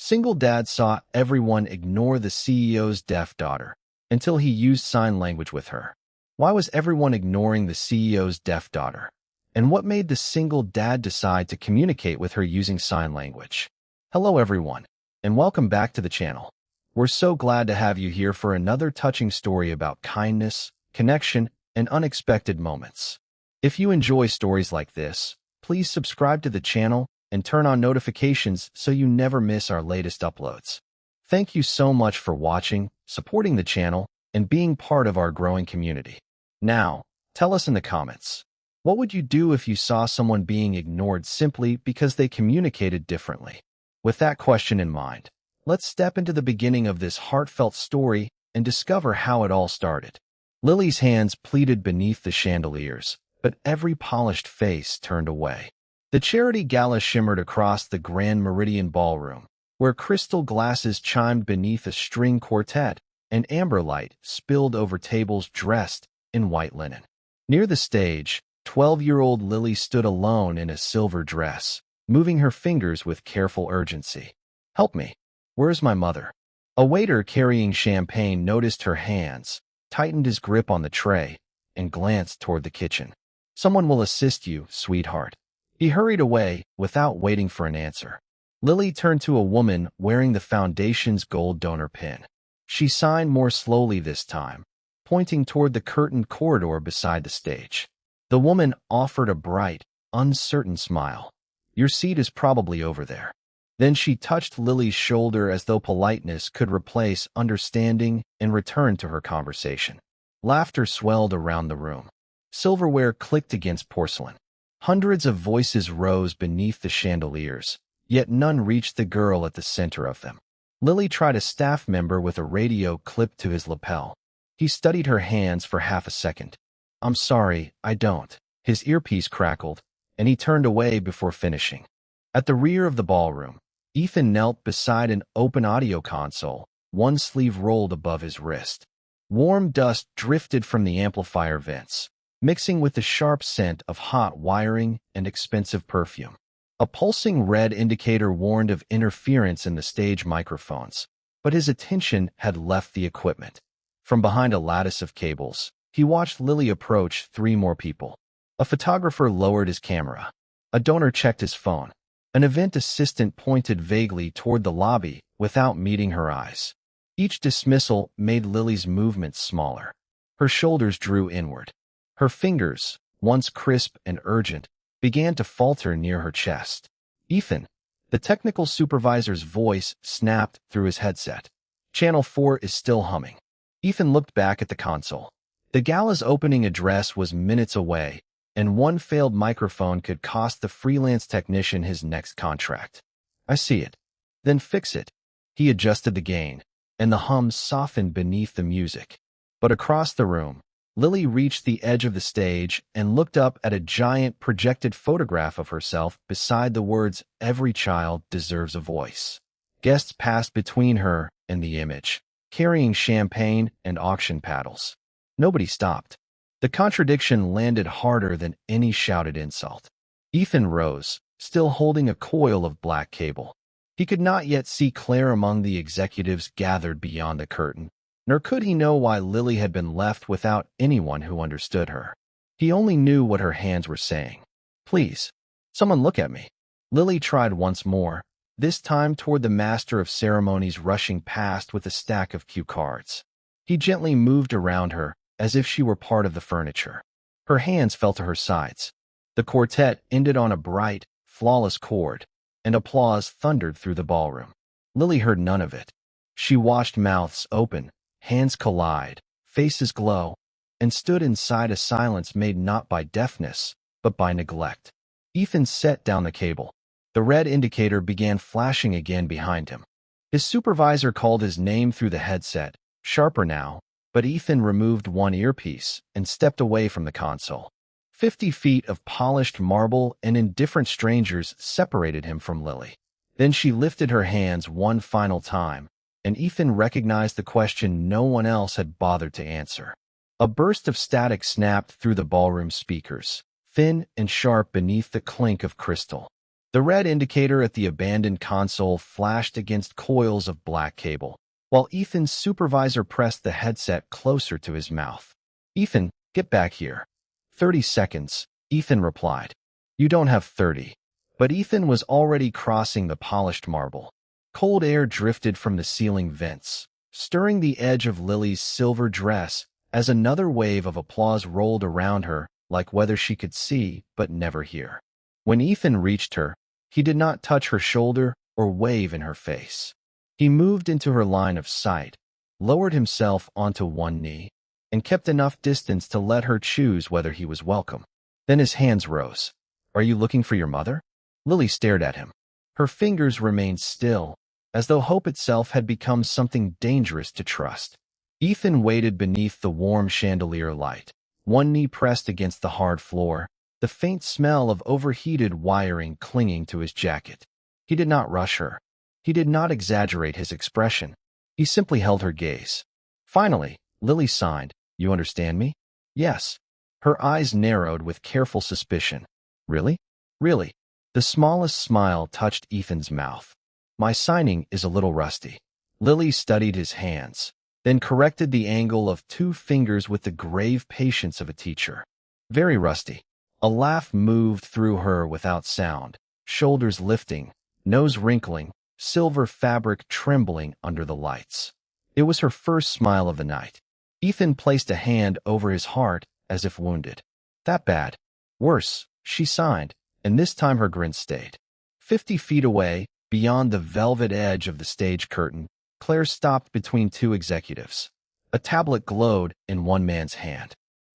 Single dad saw everyone ignore the CEO's deaf daughter until he used sign language with her. Why was everyone ignoring the CEO's deaf daughter? And what made the single dad decide to communicate with her using sign language? Hello everyone, and welcome back to the channel. We're so glad to have you here for another touching story about kindness, connection, and unexpected moments. If you enjoy stories like this, please subscribe to the channel and turn on notifications so you never miss our latest uploads. Thank you so much for watching, supporting the channel, and being part of our growing community. Now, tell us in the comments, what would you do if you saw someone being ignored simply because they communicated differently? With that question in mind, let's step into the beginning of this heartfelt story and discover how it all started. Lily's hands pleated beneath the chandeliers, but every polished face turned away. The charity gala shimmered across the Grand Meridian Ballroom, where crystal glasses chimed beneath a string quartet and amber light spilled over tables dressed in white linen. Near the stage, 12-year-old Lily stood alone in a silver dress, moving her fingers with careful urgency. "Help me. Where's my mother?" A waiter carrying champagne noticed her hands, tightened his grip on the tray, and glanced toward the kitchen. "Someone will assist you, sweetheart." He hurried away without waiting for an answer. Lily turned to a woman wearing the foundation's gold donor pin. She signed more slowly this time, pointing toward the curtained corridor beside the stage. The woman offered a bright, uncertain smile. "Your seat is probably over there." Then she touched Lily's shoulder as though politeness could replace understanding and return to her conversation. Laughter swelled around the room. Silverware clicked against porcelain. Hundreds of voices rose beneath the chandeliers, yet none reached the girl at the center of them. Lily tried a staff member with a radio clipped to his lapel. He studied her hands for half a second. "I'm sorry, I don't." His earpiece crackled, and he turned away before finishing. At the rear of the ballroom, Ethan knelt beside an open audio console, one sleeve rolled above his wrist. Warm dust drifted from the amplifier vents, mixing with the sharp scent of hot wiring and expensive perfume. A pulsing red indicator warned of interference in the stage microphones, but his attention had left the equipment. From behind a lattice of cables, he watched Lily approach 3 more people. A photographer lowered his camera. A donor checked his phone. An event assistant pointed vaguely toward the lobby without meeting her eyes. Each dismissal made Lily's movements smaller. Her shoulders drew inward. Her fingers, once crisp and urgent, began to falter near her chest. "Ethan," the technical supervisor's voice snapped through his headset. "Channel 4 is still humming." Ethan looked back at the console. The gala's opening address was minutes away, and one failed microphone could cost the freelance technician his next contract. "I see it." "Then fix it." He adjusted the gain, and the hum softened beneath the music. But across the room, Lily reached the edge of the stage and looked up at a giant projected photograph of herself beside the words, "Every child deserves a voice." Guests passed between her and the image, carrying champagne and auction paddles. Nobody stopped. The contradiction landed harder than any shouted insult. Ethan rose, still holding a coil of black cable. He could not yet see Claire among the executives gathered beyond the curtain, nor could he know why Lily had been left without anyone who understood her. He only knew what her hands were saying. "Please, someone look at me." Lily tried once more, this time toward the master of ceremonies rushing past with a stack of cue cards. He gently moved around her, as if she were part of the furniture. Her hands fell to her sides. The quartet ended on a bright, flawless chord, and applause thundered through the ballroom. Lily heard none of it. She watched mouths open, hands collide, faces glow, and stood inside a silence made not by deafness, but by neglect. Ethan set down the cable. The red indicator began flashing again behind him. His supervisor called his name through the headset, sharper now, but Ethan removed one earpiece and stepped away from the console. 50 feet of polished marble and indifferent strangers separated him from Lily. Then she lifted her hands one final time, and Ethan recognized the question no one else had bothered to answer. A burst of static snapped through the ballroom speakers, thin and sharp beneath the clink of crystal. The red indicator at the abandoned console flashed against coils of black cable, while Ethan's supervisor pressed the headset closer to his mouth. "Ethan, get back here." 30 seconds, Ethan replied. "You don't have 30. But Ethan was already crossing the polished marble. Cold air drifted from the ceiling vents, stirring the edge of Lily's silver dress as another wave of applause rolled around her like weather she could see but never hear. When Ethan reached her, he did not touch her shoulder or wave in her face. He moved into her line of sight, lowered himself onto one knee, and kept enough distance to let her choose whether he was welcome. Then his hands rose. "Are you looking for your mother?" Lily stared at him. Her fingers remained still, as though hope itself had become something dangerous to trust. Ethan waited beneath the warm chandelier light, one knee pressed against the hard floor, the faint smell of overheated wiring clinging to his jacket. He did not rush her. He did not exaggerate his expression. He simply held her gaze. Finally, Lily sighed. "You understand me?" "Yes." Her eyes narrowed with careful suspicion. "Really? Really?" The smallest smile touched Ethan's mouth. "My signing is a little rusty." Lily studied his hands, then corrected the angle of two fingers with the grave patience of a teacher. "Very rusty." A laugh moved through her without sound, shoulders lifting, nose wrinkling, silver fabric trembling under the lights. It was her first smile of the night. Ethan placed a hand over his heart as if wounded. "That bad?" "Worse," she sighed, and this time her grin stayed. 50 feet away, beyond the velvet edge of the stage curtain, Claire stopped between two executives. A tablet glowed in one man's hand.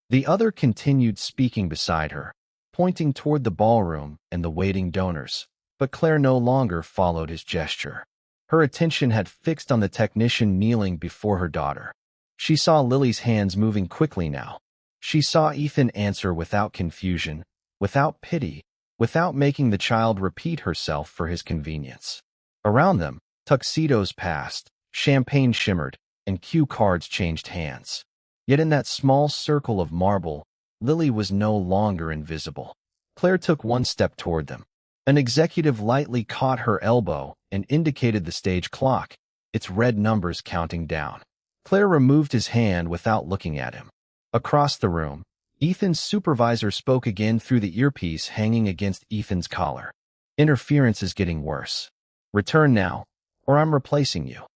The other continued speaking beside her, pointing toward the ballroom and the waiting donors, but Claire no longer followed his gesture. Her attention had fixed on the technician kneeling before her daughter. She saw Lily's hands moving quickly now. She saw Ethan answer without confusion, without pity, without making the child repeat herself for his convenience. Around them, tuxedos passed, champagne shimmered, and cue cards changed hands. Yet in that small circle of marble, Lily was no longer invisible. Claire took one step toward them. An executive lightly caught her elbow and indicated the stage clock, its red numbers counting down. Claire removed his hand without looking at him. Across the room, Ethan's supervisor spoke again through the earpiece hanging against Ethan's collar. "Interference is getting worse. Return now, or I'm replacing you."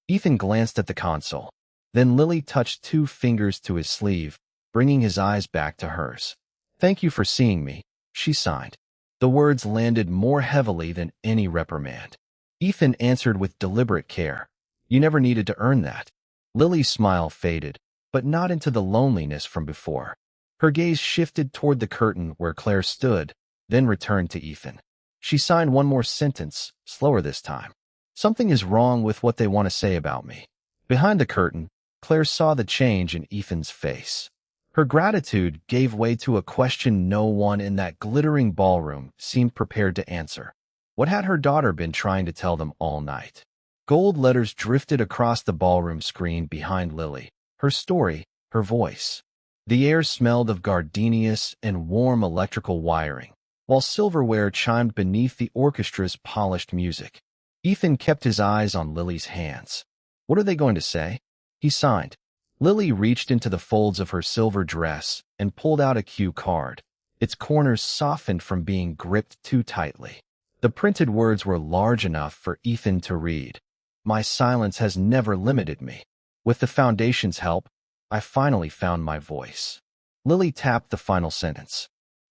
Ethan glanced at the console. Then Lily touched two fingers to his sleeve, bringing his eyes back to hers. "Thank you for seeing me," she sighed. The words landed more heavily than any reprimand. Ethan answered with deliberate care. "You never needed to earn that." Lily's smile faded, but not into the loneliness from before. Her gaze shifted toward the curtain where Claire stood, then returned to Ethan. She signed one more sentence, slower this time. "Something is wrong with what they want to say about me." Behind the curtain, Claire saw the change in Ethan's face. Her gratitude gave way to a question no one in that glittering ballroom seemed prepared to answer. What had her daughter been trying to tell them all night? Gold letters drifted across the ballroom screen behind Lily, her story, her voice. The air smelled of gardenias and warm electrical wiring, while silverware chimed beneath the orchestra's polished music. Ethan kept his eyes on Lily's hands. "What are they going to say?" He signed. Lily reached into the folds of her silver dress and pulled out a cue card. Its corners softened from being gripped too tightly. The printed words were large enough for Ethan to read. "My silence has never limited me. With the Foundation's help, I finally found my voice." Lily tapped the final sentence.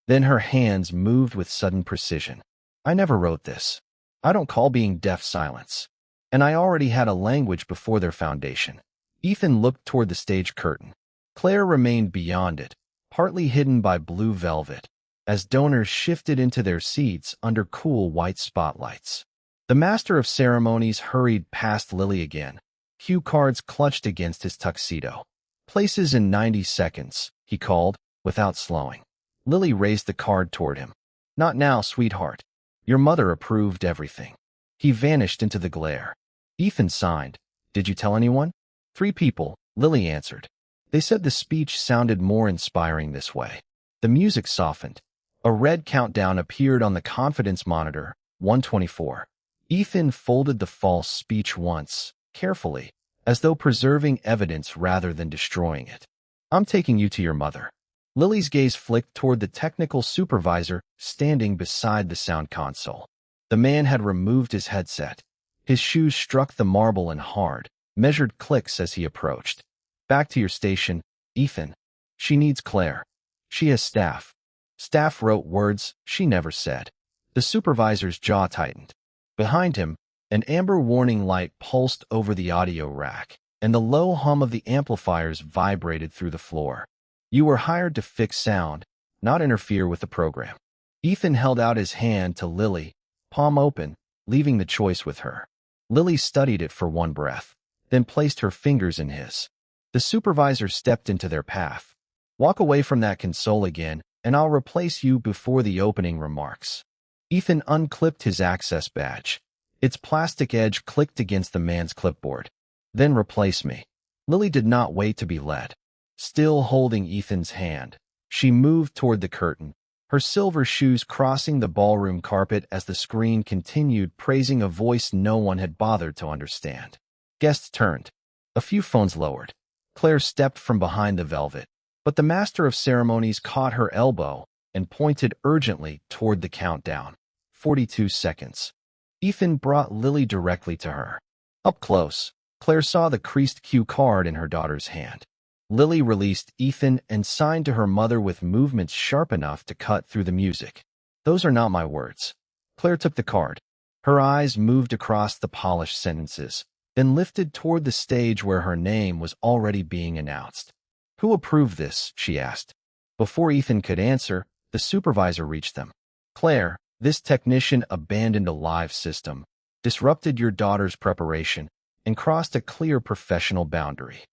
Then her hands moved with sudden precision. "I never wrote this. I don't call being deaf silence. And I already had a language before their foundation." Ethan looked toward the stage curtain. Claire remained beyond it, partly hidden by blue velvet, as donors shifted into their seats under cool white spotlights. The master of ceremonies hurried past Lily again, cue cards clutched against his tuxedo. "Places in 90 seconds, he called, without slowing. Lily raised the card toward him. "Not now, sweetheart. Your mother approved everything." He vanished into the glare. Ethan signed. "Did you tell anyone?" 3 people, Lily answered. They said the speech sounded more inspiring this way. The music softened. A red countdown appeared on the confidence monitor, 124. Ethan folded the false speech once, carefully, as though preserving evidence rather than destroying it. I'm taking you to your mother. Lily's gaze flicked toward the technical supervisor standing beside the sound console. The man had removed his headset. His shoes struck the marble in hard, measured clicks as he approached. Back to your station, Ethan. She needs Claire. She has staff. Staff wrote words she never said. The supervisor's jaw tightened. Behind him, an amber warning light pulsed over the audio rack, and the low hum of the amplifiers vibrated through the floor. You were hired to fix sound, not interfere with the program. Ethan held out his hand to Lily, palm open, leaving the choice with her. Lily studied it for one breath, then placed her fingers in his. The supervisor stepped into their path. Walk away from that console again, and I'll replace you before the opening remarks. Ethan unclipped his access badge. Its plastic edge clicked against the man's clipboard. Then replace me. Lily did not wait to be led. Still holding Ethan's hand, she moved toward the curtain, her silver shoes crossing the ballroom carpet as the screen continued praising a voice no one had bothered to understand. Guests turned. A few phones lowered. Claire stepped from behind the velvet, but the master of ceremonies caught her elbow and pointed urgently toward the countdown. 42 seconds. Ethan brought Lily directly to her. Up close, Claire saw the creased cue card in her daughter's hand. Lily released Ethan and signed to her mother with movements sharp enough to cut through the music. Those are not my words. Claire took the card. Her eyes moved across the polished sentences, then lifted toward the stage where her name was already being announced. Who approved this? She asked. Before Ethan could answer, the supervisor reached them. Claire, this technician abandoned a live system, disrupted your daughter's preparation, and crossed a clear professional boundary.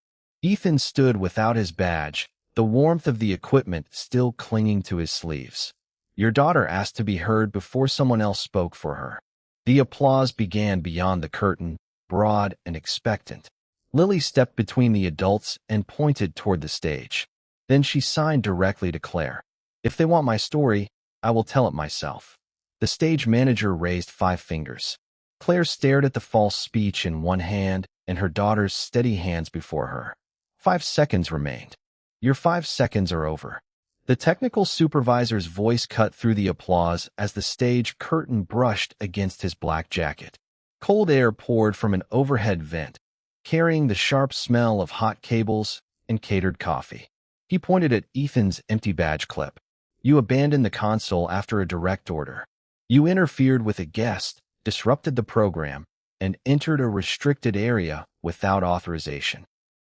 Ethan stood without his badge, the warmth of the equipment still clinging to his sleeves. Your daughter asked to be heard before someone else spoke for her. The applause began beyond the curtain, broad and expectant. Lily stepped between the adults and pointed toward the stage. Then she signed directly to Claire. If they want my story, I will tell it myself. The stage manager raised 5 fingers. Claire stared at the false speech in one hand and her daughter's steady hands before her. 5 seconds remained. Your 5 seconds are over. The technical supervisor's voice cut through the applause as the stage curtain brushed against his black jacket. Cold air poured from an overhead vent, carrying the sharp smell of hot cables and catered coffee. He pointed at Ethan's empty badge clip. You abandoned the console after a direct order. You interfered with a guest, disrupted the program, and entered a restricted area without authorization.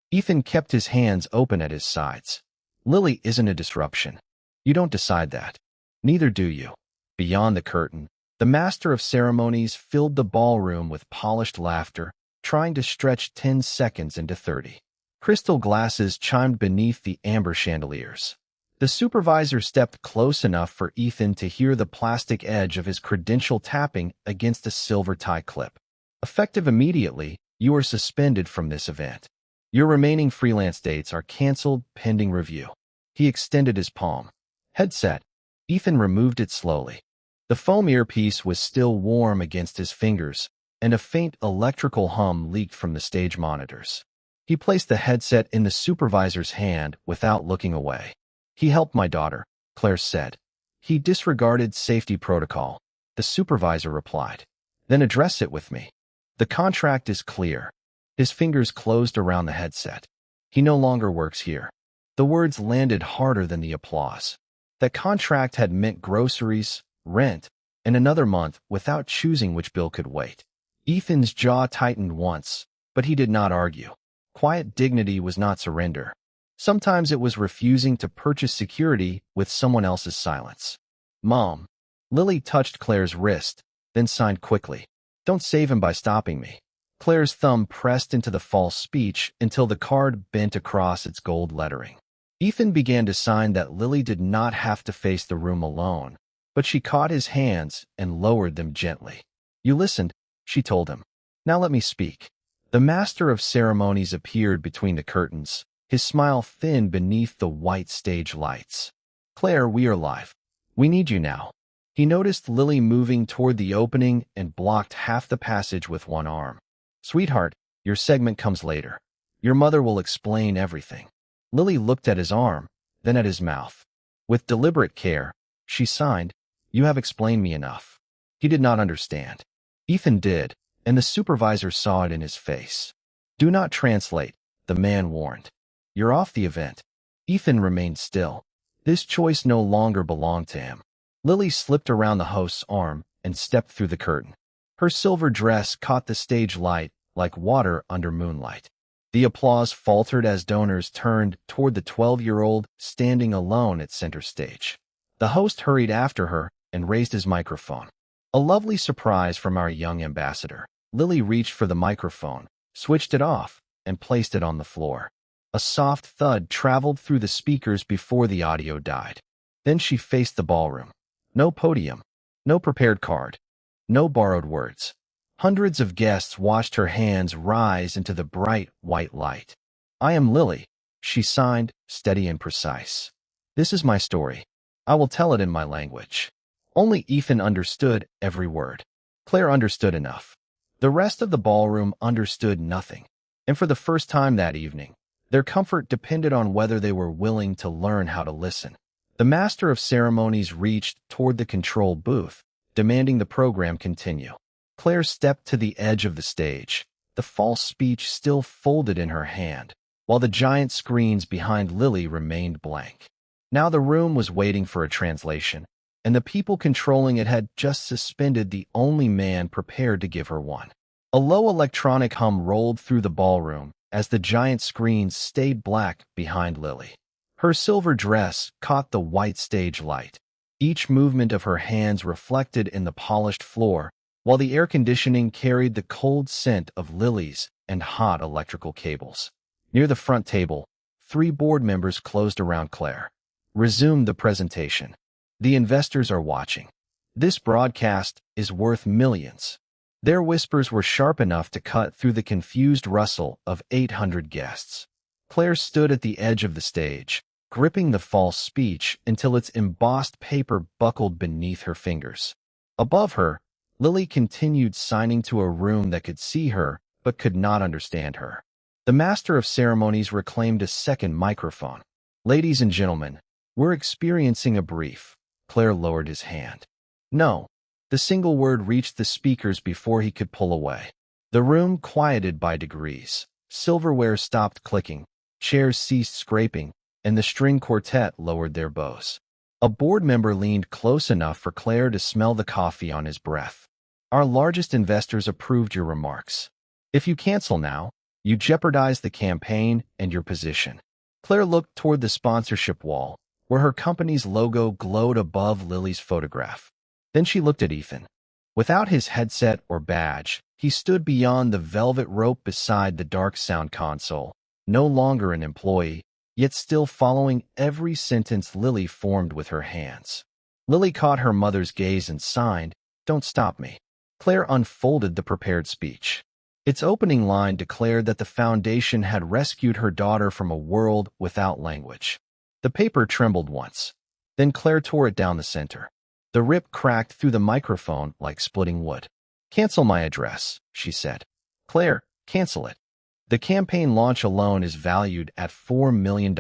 Ethan kept his hands open at his sides. Lily isn't a disruption. You don't decide that. Neither do you. Beyond the curtain, the master of ceremonies filled the ballroom with polished laughter, trying to stretch 10 seconds into 30. Crystal glasses chimed beneath the amber chandeliers. The supervisor stepped close enough for Ethan to hear the plastic edge of his credential tapping against a silver tie clip. Effective immediately, you are suspended from this event. Your remaining freelance dates are canceled pending review. He extended his palm. Headset. Ethan removed it slowly. The foam earpiece was still warm against his fingers, and a faint electrical hum leaked from the stage monitors. He placed the headset in the supervisor's hand without looking away. He helped my daughter, Claire said. He disregarded safety protocol, the supervisor replied. Then address it with me. The contract is clear. His fingers closed around the headset. He no longer works here. The words landed harder than the applause. That contract had meant groceries, rent, and another month without choosing which bill could wait. Ethan's jaw tightened once, but he did not argue. Quiet dignity was not surrender. Sometimes it was refusing to purchase security with someone else's silence. Mom. Lily touched Claire's wrist, then signed quickly. Don't save him by stopping me. Claire's thumb pressed into the false speech until the card bent across its gold lettering. Ethan began to sign that Lily did not have to face the room alone, but she caught his hands and lowered them gently. You listened, she told him. Now let me speak. The master of ceremonies appeared between the curtains, his smile thin beneath the white stage lights. Claire, we are live. We need you now. He noticed Lily moving toward the opening and blocked half the passage with one arm. "Sweetheart, your segment comes later. Your mother will explain everything." Lily looked at his arm, then at his mouth. With deliberate care, she signed, "You have explained me enough." He did not understand. Ethan did, and the supervisor saw it in his face. "Do not translate," the man warned. "You're off the event." Ethan remained still. This choice no longer belonged to him. Lily slipped around the host's arm and stepped through the curtain. Her silver dress caught the stage light like water under moonlight. The applause faltered as donors turned toward the 12-year-old standing alone at center stage. The host hurried after her and raised his microphone. "A lovely surprise from our young ambassador." Lily reached for the microphone, switched it off, and placed it on the floor. A soft thud traveled through the speakers before the audio died. Then she faced the ballroom. No podium, no prepared card, no borrowed words. Hundreds of guests watched her hands rise into the bright white light. "I am Lily," she signed, steady and precise. "This is my story. I will tell it in my language." Only Ethan understood every word. Claire understood enough. The rest of the ballroom understood nothing. And for the first time that evening, their comfort depended on whether they were willing to learn how to listen. The master of ceremonies reached toward the control booth, demanding the program continue. Claire stepped to the edge of the stage, the false speech still folded in her hand, while the giant screens behind Lily remained blank. Now the room was waiting for a translation, and the people controlling it had just suspended the only man prepared to give her one. A low electronic hum rolled through the ballroom as the giant screens stayed black behind Lily. Her silver dress caught the white stage light. Each movement of her hands reflected in the polished floor, while the air conditioning carried the cold scent of lilies and hot electrical cables. Near the front table, 3 board members closed around Claire. "Resume the presentation. The investors are watching. This broadcast is worth millions." Their whispers were sharp enough to cut through the confused rustle of 800 guests. Claire stood at the edge of the stage, gripping the false speech until its embossed paper buckled beneath her fingers. Above her, Lily continued signing to a room that could see her but could not understand her. The master of ceremonies reclaimed a second microphone. "Ladies and gentlemen, we're experiencing a brief." Claire lowered his hand. "No." The single word reached the speakers before he could pull away. The room quieted by degrees. Silverware stopped clicking, chairs ceased scraping, and the string quartet lowered their bows. A board member leaned close enough for Claire to smell the coffee on his breath. "Our largest investors approved your remarks. If you cancel now, you jeopardize the campaign and your position." Claire looked toward the sponsorship wall, where her company's logo glowed above Lily's photograph. Then she looked at Ethan. Without his headset or badge, he stood beyond the velvet rope beside the dark sound console, no longer an employee, yet still following every sentence Lily formed with her hands. Lily caught her mother's gaze and signed, "Don't stop me." Claire unfolded the prepared speech. Its opening line declared that the foundation had rescued her daughter from a world without language. The paper trembled once. Then Claire tore it down the center. The rip cracked through the microphone like splitting wood. "Cancel my address," she said. "Claire, cancel it. The campaign launch alone is valued at $4 million.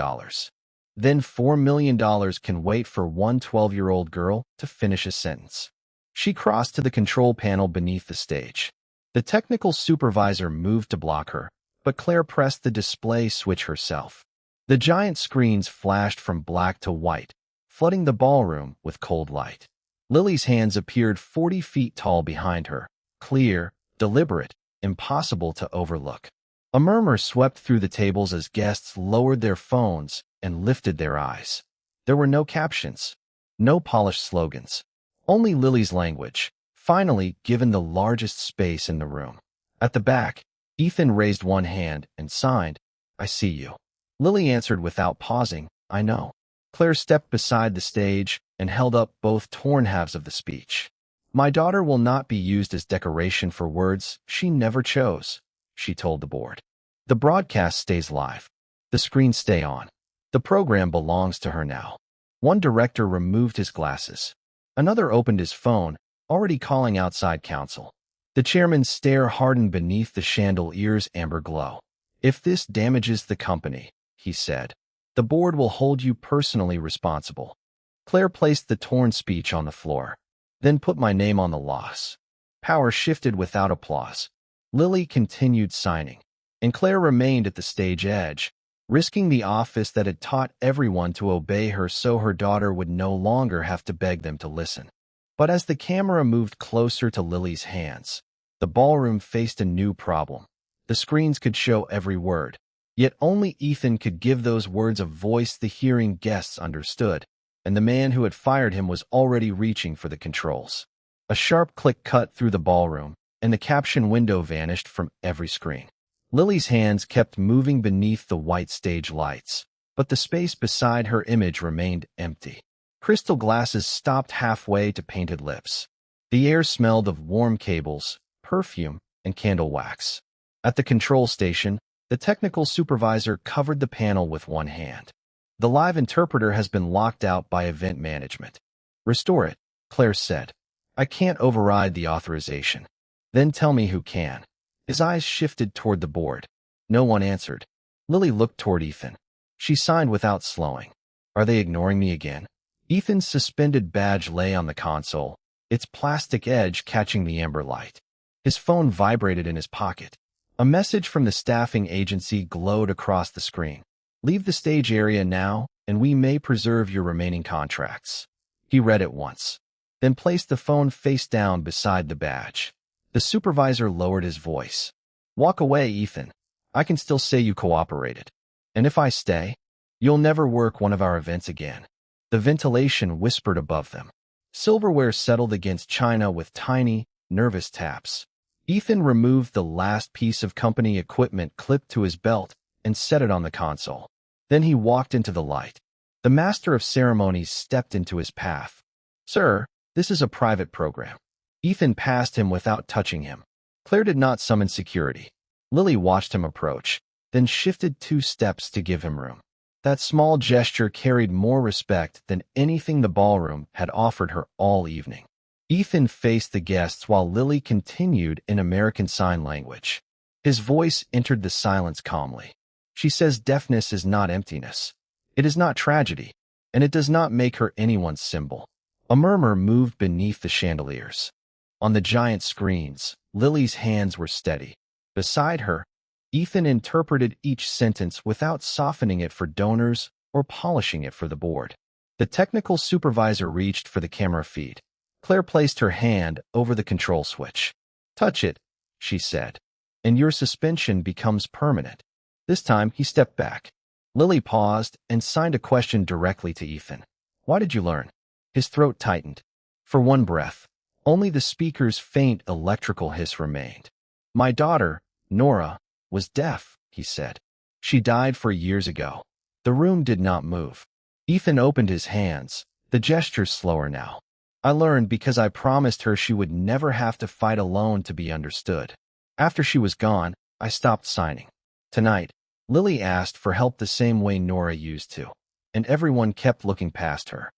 Then $4 million can wait for one 12-year-old girl to finish a sentence." She crossed to the control panel beneath the stage. The technical supervisor moved to block her, but Claire pressed the display switch herself. The giant screens flashed from black to white, flooding the ballroom with cold light. Lily's hands appeared 40 feet tall behind her, clear, deliberate, impossible to overlook. A murmur swept through the tables as guests lowered their phones and lifted their eyes. There were no captions, no polished slogans, only Lily's language, finally given the largest space in the room. At the back, Ethan raised one hand and signed, "I see you." Lily answered without pausing, "I know." Claire stepped beside the stage and held up both torn halves of the speech. "My daughter will not be used as decoration for words she never chose," she told the board. "The broadcast stays live. The screens stay on. The program belongs to her now." One director removed his glasses. Another opened his phone, already calling outside counsel. The chairman's stare hardened beneath the chandelier's amber glow. "If this damages the company," he said, "the board will hold you personally responsible." Claire placed the torn speech on the floor, then put my name on the loss. Power shifted without applause. Lily continued signing, and Claire remained at the stage edge, risking the office that had taught everyone to obey her so her daughter would no longer have to beg them to listen. But as the camera moved closer to Lily's hands, the ballroom faced a new problem. The screens could show every word, yet only Ethan could give those words a voice the hearing guests understood, and the man who had fired him was already reaching for the controls. A sharp click cut through the ballroom, and the caption window vanished from every screen. Lily's hands kept moving beneath the white stage lights, but the space beside her image remained empty. Crystal glasses stopped halfway to painted lips. The air smelled of warm cables, perfume, and candle wax. At the control station, the technical supervisor covered the panel with one hand. "The live interpreter has been locked out by event management." "Restore it," Claire said. "I can't override the authorization." "Then tell me who can." His eyes shifted toward the board. No one answered. Lily looked toward Ethan. She signed without slowing. "Are they ignoring me again?" Ethan's suspended badge lay on the console, its plastic edge catching the amber light. His phone vibrated in his pocket. A message from the staffing agency glowed across the screen. "Leave the stage area now, and we may preserve your remaining contracts." He read it once, then placed the phone face down beside the badge. The supervisor lowered his voice. "Walk away, Ethan. I can still say you cooperated. And if I stay, you'll never work one of our events again." The ventilation whispered above them. Silverware settled against china with tiny, nervous taps. Ethan removed the last piece of company equipment clipped to his belt and set it on the console. Then he walked into the light. The master of ceremonies stepped into his path. "Sir, this is a private program." Ethan passed him without touching him. Claire did not summon security. Lily watched him approach, then shifted 2 steps to give him room. That small gesture carried more respect than anything the ballroom had offered her all evening. Ethan faced the guests while Lily continued in American Sign Language. His voice entered the silence calmly. "She says deafness is not emptiness. It is not tragedy, and it does not make her anyone's symbol." A murmur moved beneath the chandeliers. On the giant screens, Lily's hands were steady. Beside her, Ethan interpreted each sentence without softening it for donors or polishing it for the board. The technical supervisor reached for the camera feed. Claire placed her hand over the control switch. "Touch it," she said, "and your suspension becomes permanent." This time, he stepped back. Lily paused and signed a question directly to Ethan. "Why did you learn?" His throat tightened. For one breath, only the speaker's faint electrical hiss remained. "My daughter, Nora, was deaf," he said. "She died 4 years ago." The room did not move. Ethan opened his hands, the gesture slower now. "I learned because I promised her she would never have to fight alone to be understood. After she was gone, I stopped signing." Tonight, Lily asked for help the same way Nora used to, and everyone kept looking past her.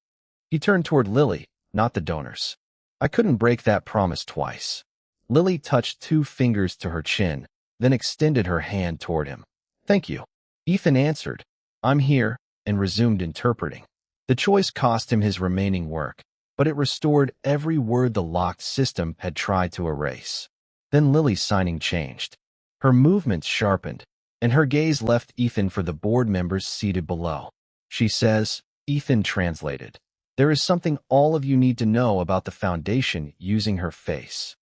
He turned toward Lily, not the donors. "I couldn't break that promise twice." Lily touched 2 fingers to her chin, then extended her hand toward him. "Thank you." Ethan answered, "I'm here," and resumed interpreting. The choice cost him his remaining work, but it restored every word the locked system had tried to erase. Then Lily's signing changed. Her movements sharpened, and her gaze left Ethan for the board members seated below. "She says," Ethan translated, "there is something all of you need to know about the foundation," using her face.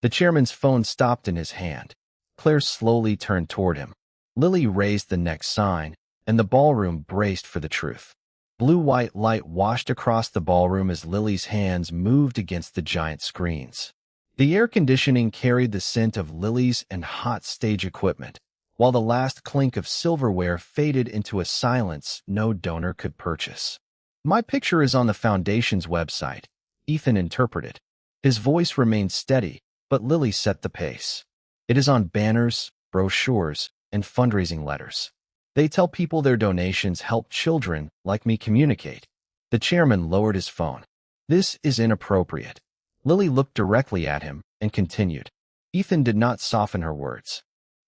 The chairman's phone stopped in his hand. Claire slowly turned toward him. Lily raised the next sign, and the ballroom braced for the truth. Blue-white light washed across the ballroom as Lily's hands moved against the giant screens. The air conditioning carried the scent of lilies and hot stage equipment, while the last clink of silverware faded into a silence no donor could purchase. "My picture is on the Foundation's website," Ethan interpreted. His voice remained steady, but Lily set the pace. "It is on banners, brochures, and fundraising letters. They tell people their donations help children like me communicate." The chairman lowered his phone. This is inappropriate. Lily looked directly at him and continued. Ethan did not soften her words.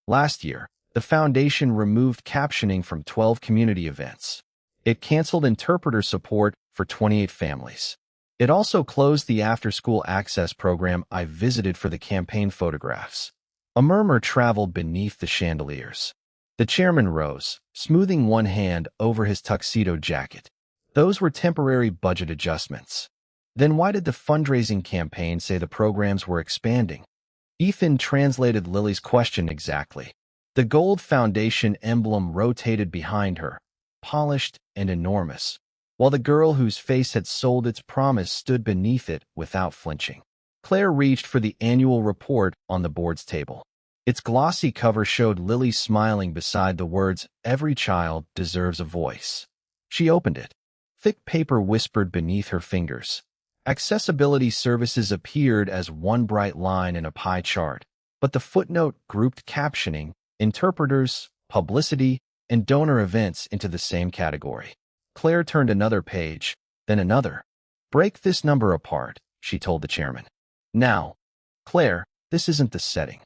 Last year, the foundation removed captioning from 12 community events. It canceled interpreter support for 28 families. It also closed the after-school access program I visited for the campaign photographs. A murmur traveled beneath the chandeliers. The chairman rose, smoothing one hand over his tuxedo jacket. Those were temporary budget adjustments. Then why did the fundraising campaign say the programs were expanding? Ethan translated Lily's question exactly. The gold foundation emblem rotated behind her, polished and enormous, while the girl whose face had sold its promise stood beneath it without flinching. Claire reached for the annual report on the board's table. Its glossy cover showed Lily smiling beside the words, "Every child deserves a voice." She opened it. Thick paper whispered beneath her fingers. Accessibility services appeared as one bright line in a pie chart, but the footnote grouped captioning, interpreters, publicity, and donor events into the same category. Claire turned another page, then another. "Break this number apart," she told the chairman. "Now, Claire, this isn't the setting.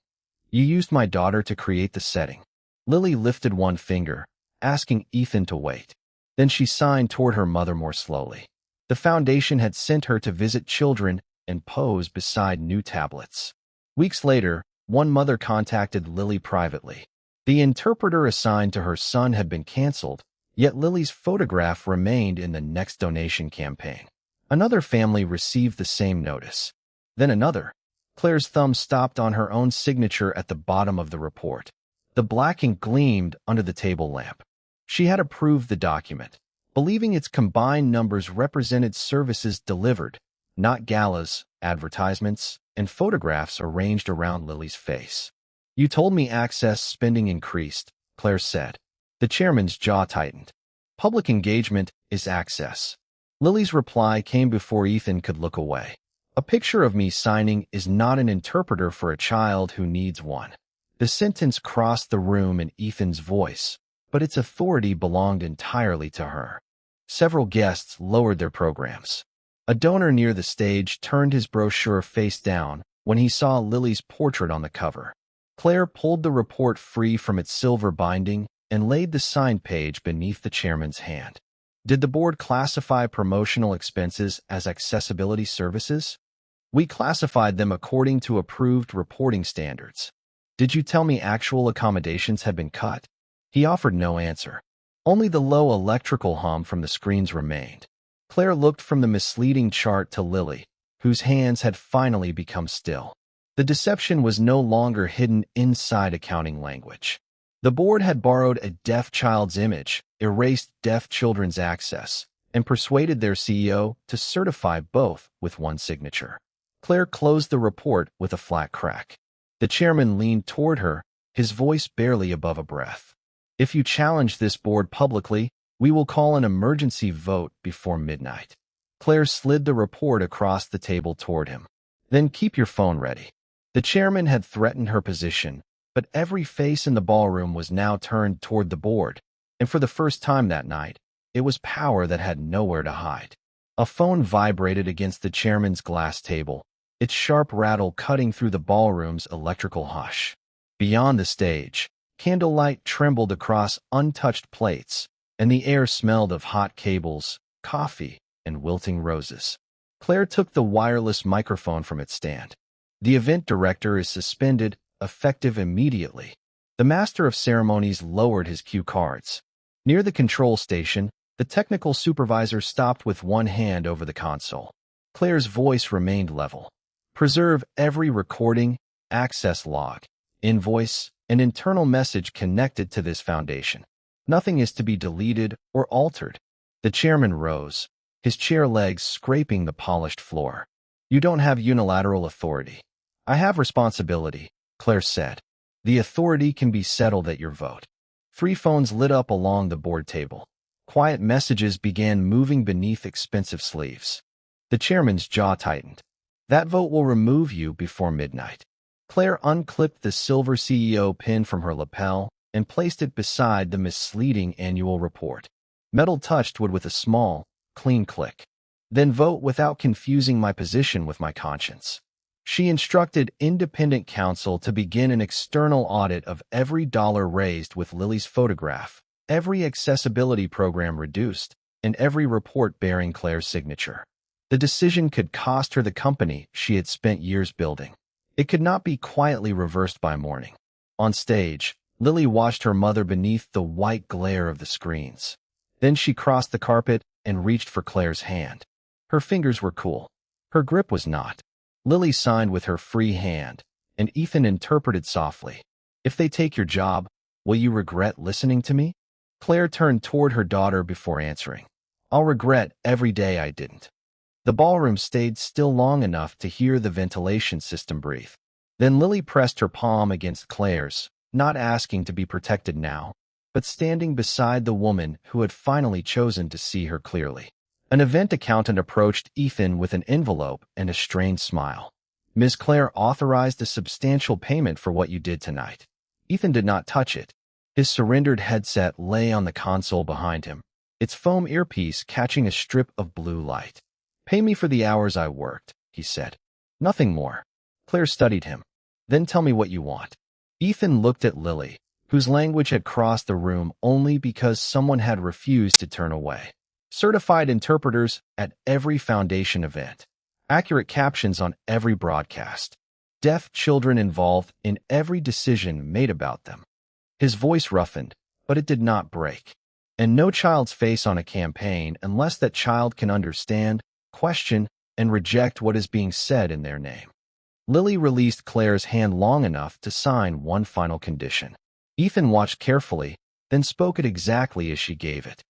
You used my daughter to create the setting." Lily lifted one finger, asking Ethan to wait. Then she signed toward her mother more slowly. The foundation had sent her to visit children and pose beside new tablets. Weeks later, one mother contacted Lily privately. The interpreter assigned to her son had been canceled, yet Lily's photograph remained in the next donation campaign. Another family received the same notice. Then another. Claire's thumb stopped on her own signature at the bottom of the report. The black ink gleamed under the table lamp. She had approved the document, believing its combined numbers represented services delivered, not galas, advertisements, and photographs arranged around Lily's face. "You told me access spending increased," Claire said. The chairman's jaw tightened. "Public engagement is access." Lily's reply came before Ethan could look away. "A picture of me signing is not an interpreter for a child who needs one." The sentence crossed the room in Ethan's voice, but its authority belonged entirely to her. Several guests lowered their programs. A donor near the stage turned his brochure face down when he saw Lily's portrait on the cover. Claire pulled the report free from its silver binding and laid the signed page beneath the chairman's hand. "Did the board classify promotional expenses as accessibility services?" "We classified them according to approved reporting standards." "Did you tell me actual accommodations had been cut?" He offered no answer. Only the low electrical hum from the screens remained. Claire looked from the misleading chart to Lily, whose hands had finally become still. The deception was no longer hidden inside accounting language. The board had borrowed a deaf child's image, erased deaf children's access, and persuaded their CEO to certify both with one signature. Claire closed the report with a flat crack. The chairman leaned toward her, his voice barely above a breath. "If you challenge this board publicly, we will call an emergency vote before midnight." Claire slid the report across the table toward him. "Then keep your phone ready." The chairman had threatened her position, but every face in the ballroom was now turned toward the board, and for the first time that night, it was power that had nowhere to hide. A phone vibrated against the chairman's glass table, its sharp rattle cutting through the ballroom's electrical hush. Beyond the stage, candlelight trembled across untouched plates, and the air smelled of hot cables, coffee, and wilting roses. Claire took the wireless microphone from its stand. "The event director is suspended, effective immediately." The master of ceremonies lowered his cue cards. Near the control station, the technical supervisor stopped with one hand over the console. Claire's voice remained level. "Preserve every recording, access log, invoice, and internal message connected to this foundation. Nothing is to be deleted or altered." The chairman rose, his chair legs scraping the polished floor. "You don't have unilateral authority." "I have responsibility," Claire said. "The authority can be settled at your vote." 3 phones lit up along the board table. Quiet messages began moving beneath expensive sleeves. The chairman's jaw tightened. "That vote will remove you before midnight." Claire unclipped the silver CEO pin from her lapel and placed it beside the misleading annual report. Metal touched wood with a small, clean click. Then vote without confusing my position with my conscience. She instructed independent counsel to begin an external audit of every dollar raised with Lily's photograph, every accessibility program reduced, and every report bearing Claire's signature. The decision could cost her the company she had spent years building. It could not be quietly reversed by morning. On stage, Lily watched her mother beneath the white glare of the screens. Then she crossed the carpet and reached for Claire's hand. Her fingers were cool. Her grip was not. Lily signed with her free hand, and Ethan interpreted softly. "If they take your job, will you regret listening to me?" Claire turned toward her daughter before answering. "I'll regret every day I didn't." The ballroom stayed still long enough to hear the ventilation system breathe. Then Lily pressed her palm against Claire's, not asking to be protected now, but standing beside the woman who had finally chosen to see her clearly. An event accountant approached Ethan with an envelope and a strained smile. "Ms. Claire authorized a substantial payment for what you did tonight." Ethan did not touch it. His surrendered headset lay on the console behind him, its foam earpiece catching a strip of blue light. "Pay me for the hours I worked," he said. "Nothing more." Claire studied him. "Then tell me what you want." Ethan looked at Lily, whose language had crossed the room only because someone had refused to turn away. Certified interpreters at every foundation event. Accurate captions on every broadcast. Deaf children involved in every decision made about them. His voice roughened, but it did not break. And no child's face on a campaign unless that child can understand, question, and reject what is being said in their name. Lily released Claire's hand long enough to sign one final condition. Ethan watched carefully, then spoke it exactly as she gave it.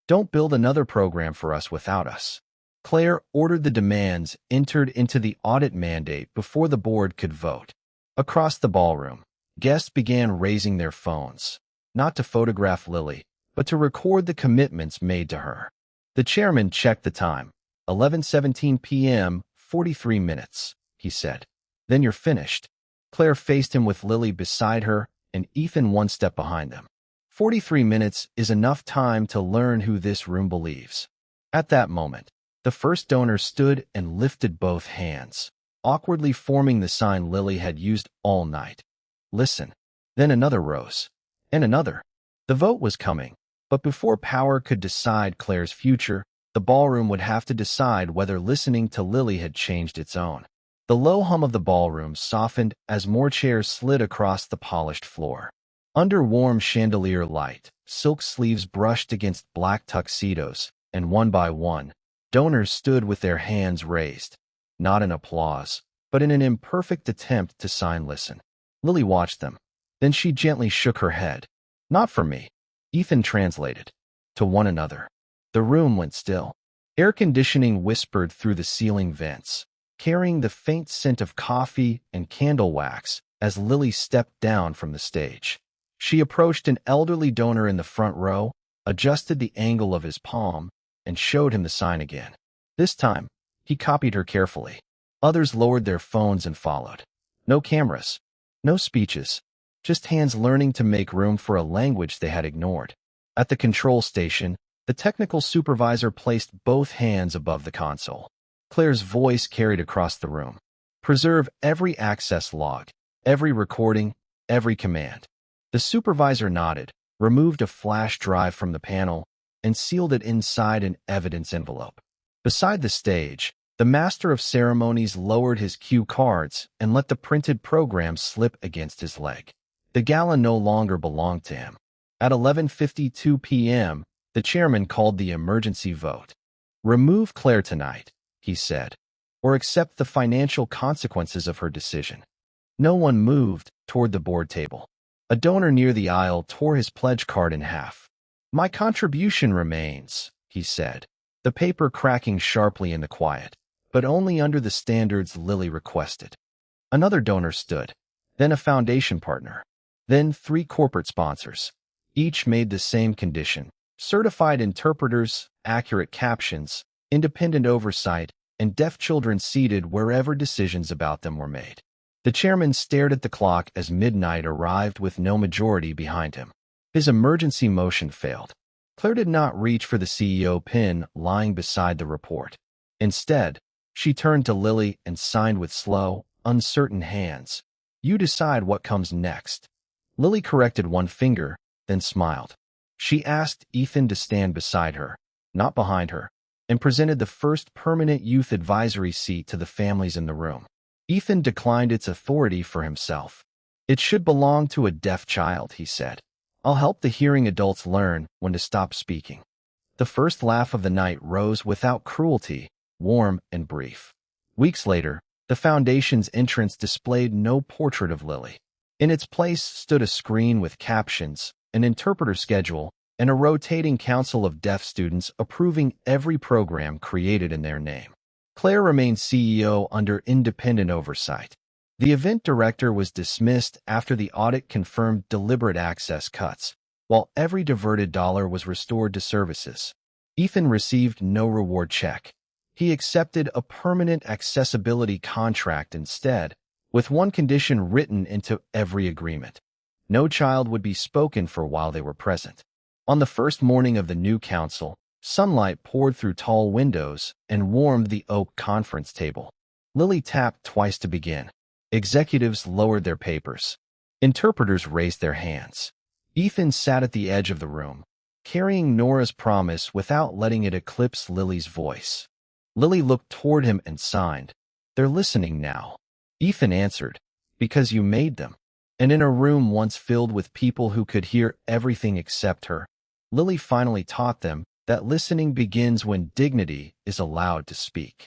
"Don't build another program for us without us." Claire ordered the demands entered into the audit mandate before the board could vote. Across the ballroom, guests began raising their phones, not to photograph Lily, but to record the commitments made to her. The chairman checked the time. 11:17 p.m., 43 minutes, he said. "Then you're finished." Claire faced him with Lily beside her and Ethan one step behind them. 43 minutes is enough time to learn who this room believes. At that moment, the first donor stood and lifted both hands, awkwardly forming the sign Lily had used all night. "Listen." Then another rose. And another. The vote was coming, but before power could decide Claire's future, the ballroom would have to decide whether listening to Lily had changed its own. The low hum of the ballroom softened as more chairs slid across the polished floor. Under warm chandelier light, silk sleeves brushed against black tuxedos, and one by one, donors stood with their hands raised, not in applause, but in an imperfect attempt to sign listen. Lily watched them. Then she gently shook her head. "Not for me." Ethan translated. "To one another." The room went still. Air conditioning whispered through the ceiling vents, carrying the faint scent of coffee and candle wax as Lily stepped down from the stage. She approached an elderly donor in the front row, adjusted the angle of his palm, and showed him the sign again. This time, he copied her carefully. Others lowered their phones and followed. No cameras, no speeches, just hands learning to make room for a language they had ignored. At the control station, the technical supervisor placed both hands above the console. Claire's voice carried across the room. "Preserve every access log, every recording, every command." The supervisor nodded, removed a flash drive from the panel, and sealed it inside an evidence envelope. Beside the stage, the master of ceremonies lowered his cue cards and let the printed program slip against his leg. The gala no longer belonged to him. At 11:52 p.m., the chairman called the emergency vote. "Remove Claire tonight," he said, "or accept the financial consequences of her decision." No one moved toward the board table. A donor near the aisle tore his pledge card in half. "My contribution remains," he said, the paper cracking sharply in the quiet, but only under the standards Lily requested. Another donor stood, then a foundation partner, then 3 corporate sponsors. Each made the same condition: certified interpreters, accurate captions, independent oversight, and deaf children seated wherever decisions about them were made. The chairman stared at the clock as midnight arrived with no majority behind him. His emergency motion failed. Claire did not reach for the CEO pin lying beside the report. Instead, she turned to Lily and signed with slow, uncertain hands. "You decide what comes next." Lily corrected one finger, then smiled. She asked Ethan to stand beside her, not behind her, and presented the first permanent youth advisory seat to the families in the room. Ethan declined its authority for himself. "It should belong to a deaf child," he said. "I'll help the hearing adults learn when to stop speaking." The first laugh of the night rose without cruelty, warm and brief. Weeks later, the foundation's entrance displayed no portrait of Lily. In its place stood a screen with captions, an interpreter schedule, and a rotating council of deaf students approving every program created in their name. Claire remained CEO under independent oversight. The event director was dismissed after the audit confirmed deliberate access cuts, while every diverted dollar was restored to services. Ethan received no reward check. He accepted a permanent accessibility contract instead, with one condition written into every agreement: no child would be spoken for while they were present. On the first morning of the new council, sunlight poured through tall windows and warmed the oak conference table. Lily tapped twice to begin. Executives lowered their papers. Interpreters raised their hands. Ethan sat at the edge of the room, carrying Nora's promise without letting it eclipse Lily's voice. Lily looked toward him and signed. "They're listening now." Ethan answered, "Because you made them." And in a room once filled with people who could hear everything except her, Lily finally taught them that listening begins when dignity is allowed to speak.